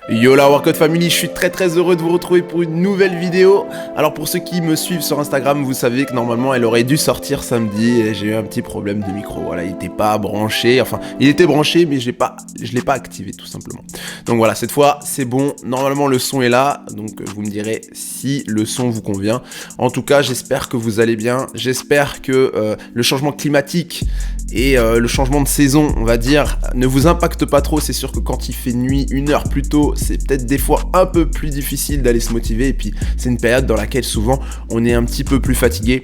Yo la Workout Family, je suis très heureux de vous retrouver pour une nouvelle vidéo. Alors pour ceux qui me suivent sur Instagram, vous savez que normalement elle aurait dû sortir samedi et j'ai eu un petit problème de micro. Voilà, il n'était pas branché, enfin il était branché mais je l'ai pas activé tout simplement. Donc voilà, cette fois c'est bon, normalement le son est là, donc vous me direz si le son vous convient. En tout cas, j'espère que vous allez bien, j'espère que le changement climatique et le changement de saison, on va dire, ne vous impacte pas trop. C'est sûr que quand il fait nuit 1 heure plus tôt, c'est peut-être des fois un peu plus difficile d'aller se motiver, et puis c'est une période dans laquelle souvent on est un petit peu plus fatigué.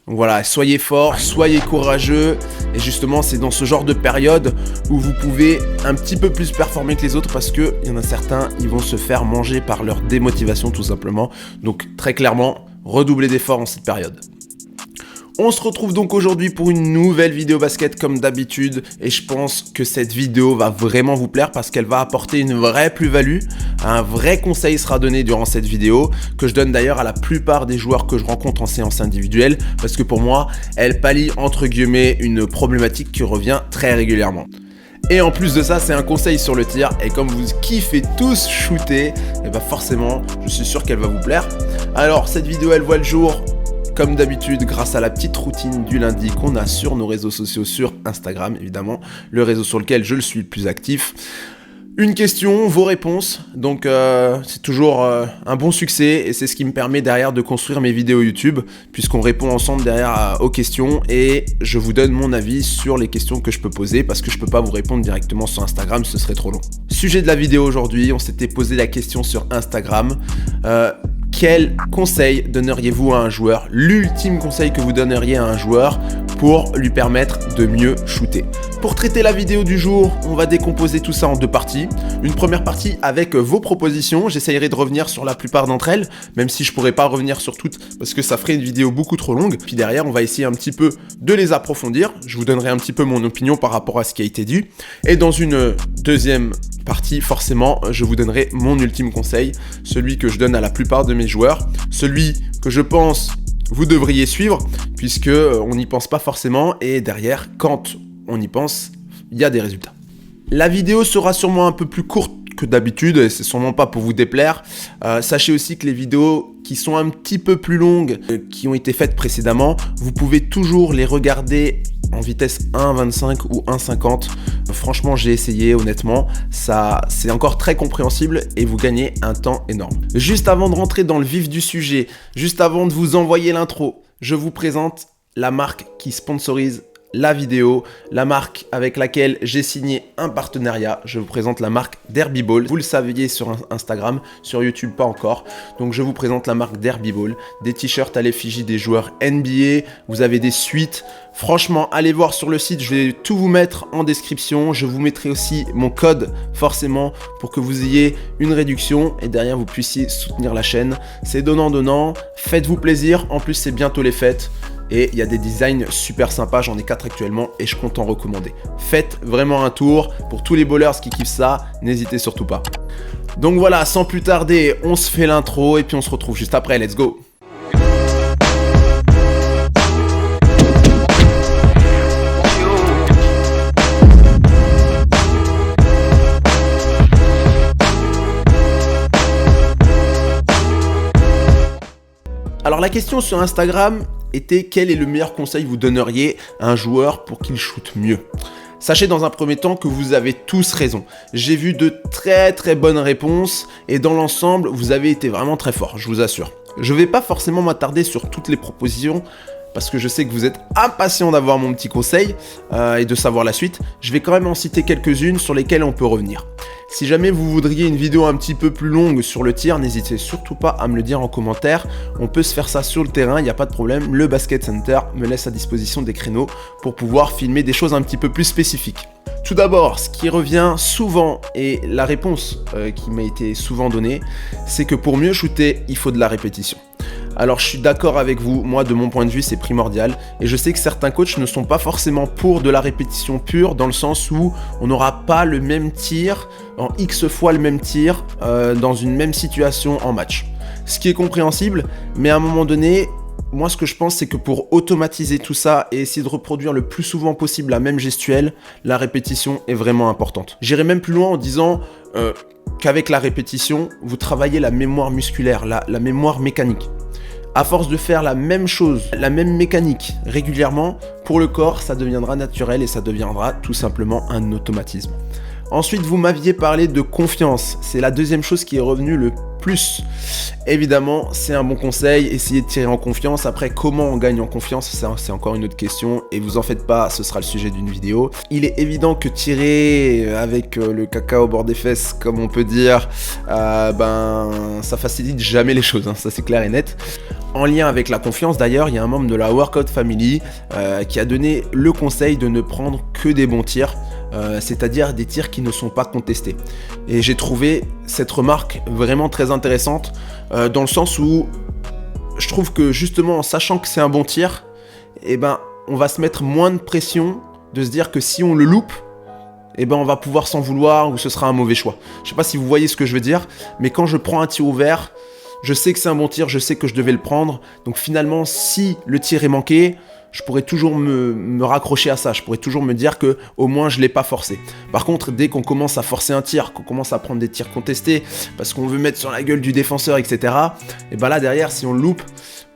Donc voilà, soyez forts, soyez courageux, et justement c'est dans ce genre de période où vous pouvez un petit peu plus performer que les autres, parce que il y en a certains, ils vont se faire manger par leur démotivation tout simplement. Donc très clairement, redoublez d'efforts en cette période. On se retrouve donc aujourd'hui pour une nouvelle vidéo basket comme d'habitude, et je pense que cette vidéo va vraiment vous plaire parce qu'elle va apporter une vraie plus-value. Un vrai conseil sera donné durant cette vidéo, que je donne d'ailleurs à la plupart des joueurs que je rencontre en séance individuelle, parce que pour moi, elle pallie entre guillemets une problématique qui revient très régulièrement. Et en plus de ça, c'est un conseil sur le tir, et comme vous kiffez tous shooter, et bah forcément, je suis sûr qu'elle va vous plaire. Alors cette vidéo, elle voit le jour comme d'habitude, grâce à la petite routine du lundi qu'on a sur nos réseaux sociaux, sur Instagram évidemment, le réseau sur lequel je le suis le plus actif. Une question, vos réponses, donc c'est toujours un bon succès, et c'est ce qui me permet derrière de construire mes vidéos YouTube, puisqu'on répond ensemble derrière aux questions, et je vous donne mon avis sur les questions que je peux poser, parce que je peux pas vous répondre directement sur Instagram, ce serait trop long. Sujet de la vidéo aujourd'hui, on s'était posé la question sur Instagram. Quel conseil donneriez-vous à un joueur? L'ultime conseil que vous donneriez à un joueur pour lui permettre de mieux shooter. Pour traiter la vidéo du jour, on va décomposer tout ça en deux parties. Une première partie avec vos propositions. J'essayerai de revenir sur la plupart d'entre elles, même si je pourrais pas revenir sur toutes parce que ça ferait une vidéo beaucoup trop longue. Puis derrière, on va essayer un petit peu de les approfondir. Je vous donnerai un petit peu mon opinion par rapport à ce qui a été dit. Et dans une deuxième partie, forcément, je vous donnerai mon ultime conseil, celui que je donne à la plupart de mes joueurs, celui que je pense vous devriez suivre, puisque on n'y pense pas forcément, et derrière, quand on y pense, il y a des résultats. La vidéo sera sûrement un peu plus courte que d'habitude, et c'est sûrement pas pour vous déplaire. Sachez aussi que les vidéos qui sont un petit peu plus longues, qui ont été faites précédemment, vous pouvez toujours les regarder en vitesse 1.25 ou 1.50. Franchement, j'ai essayé, honnêtement, ça c'est encore très compréhensible et vous gagnez un temps énorme. Juste avant de rentrer dans le vif du sujet, juste avant de vous envoyer l'intro, je vous présente la marque qui sponsorise la vidéo, la marque avec laquelle j'ai signé un partenariat. Je vous présente la marque Derby Ball. Vous le saviez sur Instagram, sur YouTube pas encore. Donc je vous présente la marque Derby Ball, des t-shirts à l'effigie des joueurs NBA, vous avez des suites. Franchement, allez voir sur le site, je vais tout vous mettre en description. Je vous mettrai aussi mon code forcément pour que vous ayez une réduction et derrière vous puissiez soutenir la chaîne. C'est donnant, faites-vous plaisir, en plus c'est bientôt les fêtes. Et il y a des designs super sympas, j'en ai 4 actuellement et je compte en recommander. Faites vraiment un tour, pour tous les ballers qui kiffent ça, n'hésitez surtout pas. Donc voilà, sans plus tarder, on se fait l'intro et puis on se retrouve juste après, let's go. Alors la question sur Instagram était: quel est le meilleur conseil vous donneriez à un joueur pour qu'il shoote mieux? Sachez dans un premier temps que vous avez tous raison. J'ai vu de très bonnes réponses et dans l'ensemble, vous avez été vraiment très fort, je vous assure. Je vais pas forcément m'attarder sur toutes les propositions parce que je sais que vous êtes impatient d'avoir mon petit conseil et de savoir la suite. Je vais quand même en citer quelques-unes sur lesquelles on peut revenir. Si jamais vous voudriez une vidéo un petit peu plus longue sur le tir, n'hésitez surtout pas à me le dire en commentaire. On peut se faire ça sur le terrain, il n'y a pas de problème. Le Basket Center me laisse à disposition des créneaux pour pouvoir filmer des choses un petit peu plus spécifiques. Tout d'abord, ce qui revient souvent, et la réponse qui m'a été souvent donnée, c'est que pour mieux shooter, il faut de la répétition. Alors je suis d'accord avec vous, moi de mon point de vue c'est primordial, et je sais que certains coachs ne sont pas forcément pour de la répétition pure, dans le sens où on n'aura pas le même tir, en X fois le même tir, dans une même situation en match. Ce qui est compréhensible, mais à un moment donné, moi ce que je pense c'est que pour automatiser tout ça et essayer de reproduire le plus souvent possible la même gestuelle, la répétition est vraiment importante. J'irai même plus loin en disant qu'avec la répétition, vous travaillez la mémoire musculaire, la mémoire mécanique. À force de faire la même chose, la même mécanique régulièrement, pour le corps, ça deviendra naturel et ça deviendra tout simplement un automatisme. Ensuite, vous m'aviez parlé de confiance. C'est la deuxième chose qui est revenue le plus. Évidemment, c'est un bon conseil. Essayez de tirer en confiance. Après, comment on gagne en confiance, c'est encore une autre question. Et vous en faites pas, ce sera le sujet d'une vidéo. Il est évident que tirer avec le caca au bord des fesses, comme on peut dire, ça facilite jamais les choses. Hein. Ça, c'est clair et net. En lien avec la confiance, d'ailleurs, il y a un membre de la Workout Family qui a donné le conseil de ne prendre que des bons tirs. C'est-à-dire des tirs qui ne sont pas contestés. Et j'ai trouvé cette remarque vraiment très intéressante dans le sens où je trouve que justement en sachant que c'est un bon tir, on va se mettre moins de pression de se dire que si on le loupe, on va pouvoir s'en vouloir ou ce sera un mauvais choix. Je sais pas si vous voyez ce que je veux dire, mais quand je prends un tir ouvert, je sais que c'est un bon tir, je sais que je devais le prendre. Donc finalement, si le tir est manqué, je pourrais toujours me raccrocher à ça, je pourrais toujours me dire que au moins je l'ai pas forcé. Par contre, dès qu'on commence à forcer un tir, qu'on commence à prendre des tirs contestés, parce qu'on veut mettre sur la gueule du défenseur, etc., là derrière, si on le loupe,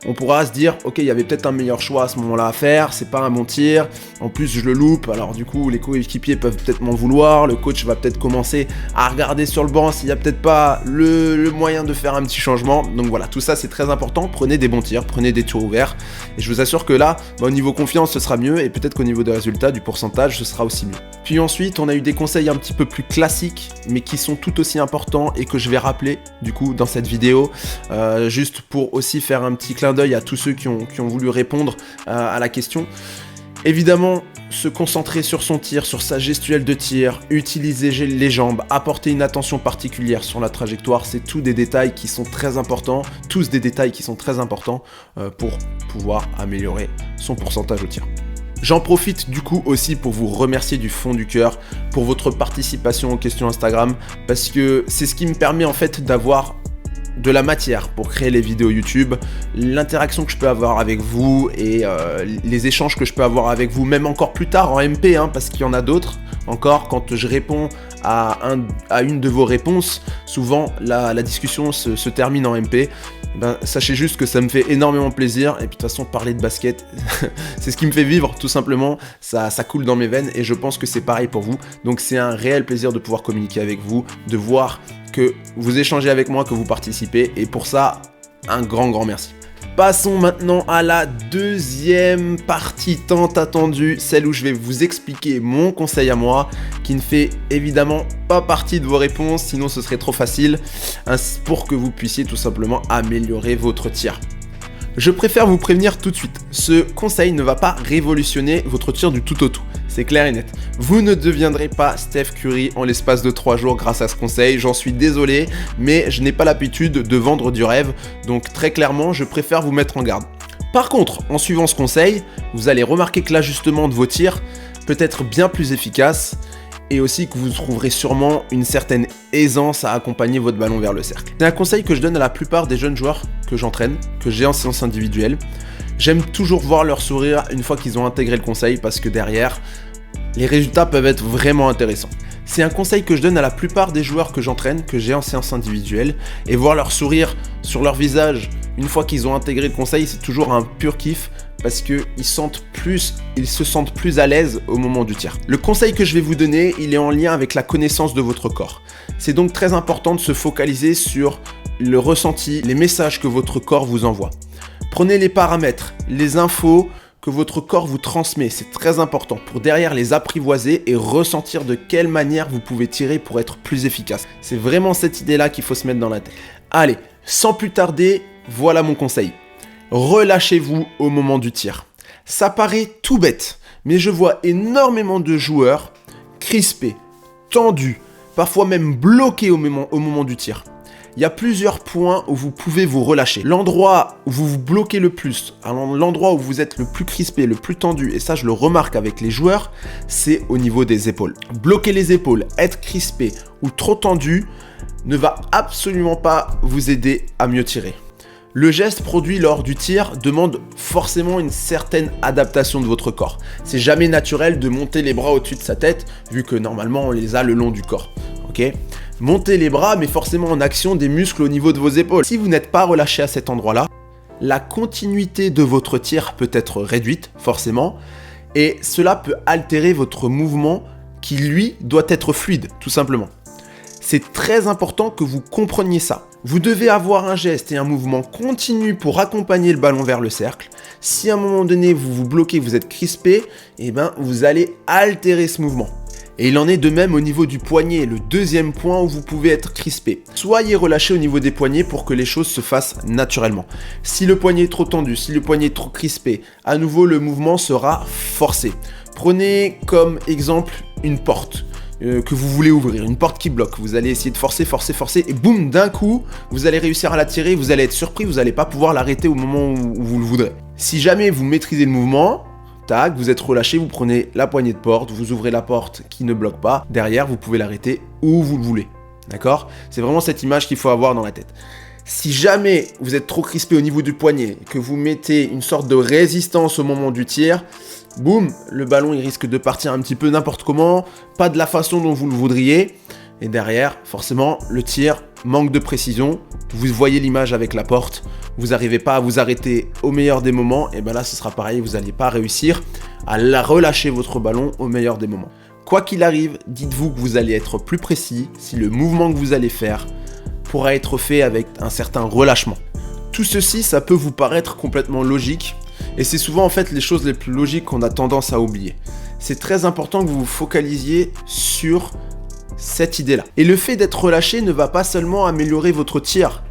on pourra se dire, ok, il y avait peut-être un meilleur choix à ce moment-là à faire, c'est pas un bon tir, en plus je le loupe, alors du coup les coéquipiers peuvent peut-être m'en vouloir, le coach va peut-être commencer à regarder sur le banc s'il n'y a peut-être pas le moyen de faire un petit changement. Donc voilà, tout ça c'est très important, prenez des bons tirs, prenez des tirs ouverts, et je vous assure que là, au niveau confiance ce sera mieux, et peut-être qu'au niveau des résultats, du pourcentage, ce sera aussi mieux. Puis ensuite, on a eu des conseils un petit peu plus classiques, mais qui sont tout aussi importants, et que je vais rappeler du coup dans cette vidéo, juste pour aussi faire un petit clin d'œil à tous ceux qui ont voulu répondre à la question. Évidemment, se concentrer sur son tir, sur sa gestuelle de tir, utiliser les jambes, apporter une attention particulière sur la trajectoire, c'est tous des détails qui sont très importants, pour pouvoir améliorer son pourcentage au tir. J'en profite du coup aussi pour vous remercier du fond du cœur pour votre participation aux questions Instagram, parce que c'est ce qui me permet en fait d'avoir de la matière pour créer les vidéos YouTube, l'interaction que je peux avoir avec vous et les échanges que je peux avoir avec vous, même encore plus tard en MP, parce qu'il y en a d'autres encore. Quand je réponds à une de vos réponses, souvent la discussion se termine en MP. Sachez juste que ça me fait énormément plaisir, et puis de toute façon parler de basket c'est ce qui me fait vivre tout simplement, ça coule dans mes veines, et je pense que c'est pareil pour vous. Donc c'est un réel plaisir de pouvoir communiquer avec vous, de voir que vous échangez avec moi, que vous participez, et pour ça, un grand merci. Passons maintenant à la deuxième partie tant attendue, celle où je vais vous expliquer mon conseil à moi, qui ne fait évidemment pas partie de vos réponses, sinon ce serait trop facile, pour que vous puissiez tout simplement améliorer votre tir. Je préfère vous prévenir tout de suite, ce conseil ne va pas révolutionner votre tir du tout au tout, c'est clair et net. Vous ne deviendrez pas Steph Curry en l'espace de 3 jours grâce à ce conseil, j'en suis désolé, mais je n'ai pas l'habitude de vendre du rêve, donc très clairement, je préfère vous mettre en garde. Par contre, en suivant ce conseil, vous allez remarquer que l'ajustement de vos tirs peut être bien plus efficace, et aussi que vous trouverez sûrement une certaine aisance à accompagner votre ballon vers le cercle. C'est un conseil que je donne à la plupart des jeunes joueurs que j'entraîne, que j'ai en séance individuelle. J'aime toujours voir leur sourire une fois qu'ils ont intégré le conseil, parce que derrière, les résultats peuvent être vraiment intéressants. C'est un conseil que je donne à la plupart des joueurs que j'entraîne, que j'ai en séance individuelle, et voir leur sourire sur leur visage une fois qu'ils ont intégré le conseil, c'est toujours un pur kiff, parce qu'ils se sentent plus à l'aise au moment du tir. Le conseil que je vais vous donner, il est en lien avec la connaissance de votre corps. C'est donc très important de se focaliser sur le ressenti, les messages que votre corps vous envoie. Prenez les paramètres, les infos que votre corps vous transmet, c'est très important pour derrière les apprivoiser et ressentir de quelle manière vous pouvez tirer pour être plus efficace. C'est vraiment cette idée-là qu'il faut se mettre dans la tête. Allez, sans plus tarder, voilà mon conseil. Relâchez-vous au moment du tir. Ça paraît tout bête, mais je vois énormément de joueurs crispés, tendus, parfois même bloqués au moment du tir. Il y a plusieurs points où vous pouvez vous relâcher. L'endroit où vous vous bloquez le plus, l'endroit où vous êtes le plus crispé, le plus tendu, et ça je le remarque avec les joueurs, c'est au niveau des épaules. Bloquer les épaules, être crispé ou trop tendu ne va absolument pas vous aider à mieux tirer. Le geste produit lors du tir demande forcément une certaine adaptation de votre corps. C'est jamais naturel de monter les bras au-dessus de sa tête, vu que normalement on les a le long du corp. Ok ? Montez les bras, mais forcément en action des muscles au niveau de vos épaules. Si vous n'êtes pas relâché à cet endroit-là, la continuité de votre tir peut être réduite, forcément, et cela peut altérer votre mouvement qui, lui, doit être fluide, tout simplement. C'est très important que vous compreniez ça. Vous devez avoir un geste et un mouvement continu pour accompagner le ballon vers le cercle. Si à un moment donné vous vous bloquez, vous êtes crispé, eh ben, vous allez altérer ce mouvement. Et il en est de même au niveau du poignet, le deuxième point où vous pouvez être crispé. Soyez relâché au niveau des poignets pour que les choses se fassent naturellement. Si le poignet est trop tendu, si le poignet est trop crispé, à nouveau le mouvement sera forcé. Prenez comme exemple une porte que vous voulez ouvrir, une porte qui bloque. Vous allez essayer de forcer, et boum, d'un coup, vous allez réussir à la tirer, vous allez être surpris, vous n'allez pas pouvoir l'arrêter au moment où vous le voudrez. Si jamais vous maîtrisez le mouvement, tac, vous êtes relâché, vous prenez la poignée de porte, vous ouvrez la porte qui ne bloque pas, derrière, vous pouvez l'arrêter où vous le voulez. D'accord ? C'est vraiment cette image qu'il faut avoir dans la tête. Si jamais vous êtes trop crispé au niveau du poignet, que vous mettez une sorte de résistance au moment du tir, boum, le ballon il risque de partir un petit peu n'importe comment, pas de la façon dont vous le voudriez, et derrière, forcément, le tir manque de précision, vous voyez l'image avec la porte, vous n'arrivez pas à vous arrêter au meilleur des moments, et bien là ce sera pareil, vous n'allez pas réussir à relâcher votre ballon au meilleur des moments. Quoi qu'il arrive, dites-vous que vous allez être plus précis si le mouvement que vous allez faire pourra être fait avec un certain relâchement. Tout ceci, ça peut vous paraître complètement logique, et c'est souvent en fait les choses les plus logiques qu'on a tendance à oublier. C'est très important que vous vous focalisiez sur cette idée-là. Et le fait d'être relâché ne va pas seulement améliorer votre tir,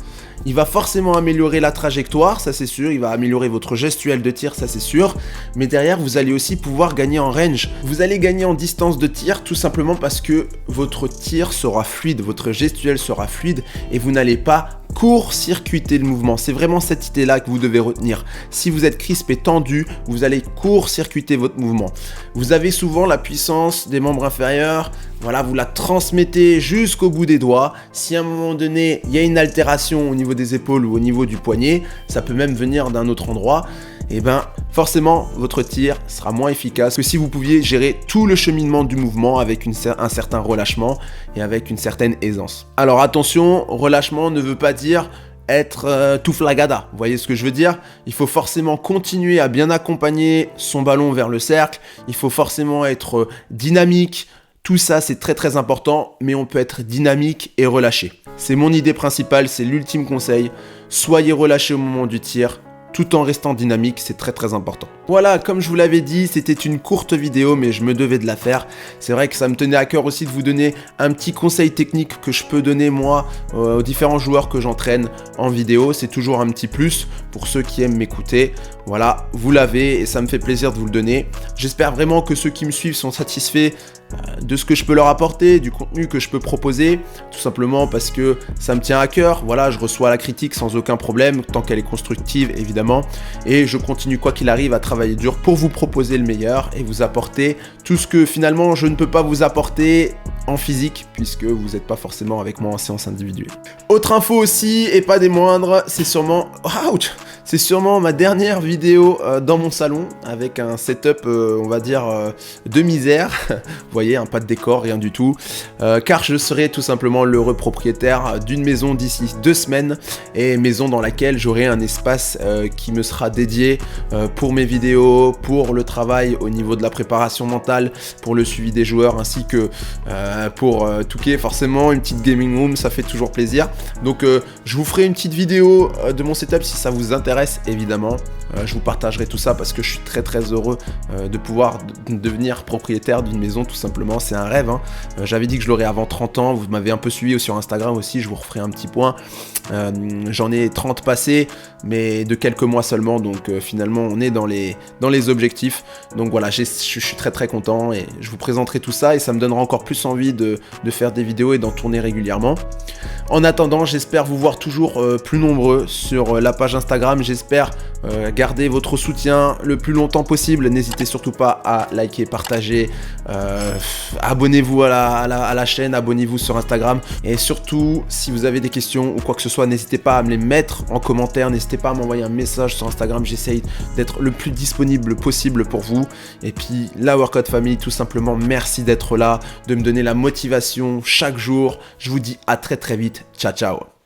il va forcément améliorer la trajectoire, ça c'est sûr, il va améliorer votre gestuelle de tir, ça c'est sûr, mais derrière vous allez aussi pouvoir gagner en range. Vous allez gagner en distance de tir tout simplement parce que votre tir sera fluide, votre gestuelle sera fluide et vous n'allez pas court-circuiter le mouvement. C'est vraiment cette idée-là que vous devez retenir. Si vous êtes crispé, tendu, vous allez court-circuiter votre mouvement. Vous avez souvent la puissance des membres inférieurs, voilà, vous la transmettez jusqu'au bout des doigts. Si à un moment donné, il y a une altération au niveau des épaules ou au niveau du poignet, ça peut même venir d'un autre endroit, et ben forcément votre tir sera moins efficace que si vous pouviez gérer tout le cheminement du mouvement avec un certain relâchement et avec une certaine aisance. Alors attention, relâchement ne veut pas dire être tout flagada, vous voyez ce que je veux dire? Il faut forcément continuer à bien accompagner son ballon vers le cercle, il faut forcément être dynamique. Tout ça, c'est très très important, mais on peut être dynamique et relâché. C'est mon idée principale, c'est l'ultime conseil. Soyez relâché au moment du tir, tout en restant dynamique, c'est très très important. Voilà, comme je vous l'avais dit, c'était une courte vidéo, mais je me devais de la faire. C'est vrai que ça me tenait à cœur aussi de vous donner un petit conseil technique que je peux donner moi aux différents joueurs que j'entraîne en vidéo. C'est toujours un petit plus pour ceux qui aiment m'écouter. Voilà, vous l'avez et ça me fait plaisir de vous le donner. J'espère vraiment que ceux qui me suivent sont satisfaits de ce que je peux leur apporter, du contenu que je peux proposer, tout simplement parce que ça me tient à cœur. Voilà, je reçois la critique sans aucun problème, tant qu'elle est constructive évidemment, et je continue quoi qu'il arrive à travailler dur pour vous proposer le meilleur et vous apporter tout ce que finalement je ne peux pas vous apporter en physique puisque vous n'êtes pas forcément avec moi en séance individuelle. Autre info aussi, et pas des moindres, c'est sûrement... Ouch, c'est sûrement ma dernière vidéo dans mon salon avec un setup, on va dire, de misère. Vous voyez, pas de décor, rien du tout. Car je serai tout simplement l'heureux propriétaire d'une maison d'ici 2 semaines. Et maison dans laquelle j'aurai un espace qui me sera dédié pour mes vidéos, pour le travail au niveau de la préparation mentale, pour le suivi des joueurs, ainsi que pour Touquet, forcément, une petite gaming room, ça fait toujours plaisir. Donc je vous ferai une petite vidéo de mon setup si ça vous intéresse, évidemment. Je vous partagerai tout ça parce que je suis très très heureux de pouvoir devenir propriétaire d'une maison, tout simplement. C'est un rêve, hein. J'avais dit que je l'aurais avant 30 ans, vous m'avez un peu suivi sur Instagram aussi, je vous referai un petit point. J'en ai 30 passés, mais de quelques mois seulement, donc finalement on est dans les objectifs. Donc voilà, je suis très très content et je vous présenterai tout ça et ça me donnera encore plus envie de faire des vidéos et d'en tourner régulièrement. En attendant, j'espère vous voir toujours plus nombreux sur la page Instagram. J'espère garder votre soutien le plus longtemps possible. N'hésitez surtout pas à liker, partager, abonnez-vous à la chaîne, abonnez-vous sur Instagram. Et surtout, si vous avez des questions ou quoi que ce soit, n'hésitez pas à me les mettre en commentaire. N'hésitez pas à m'envoyer un message sur Instagram. J'essaye d'être le plus disponible possible pour vous. Et puis, la Workout Family, tout simplement, merci d'être là, de me donner la motivation chaque jour. Je vous dis à très très vite. Ciao, ciao.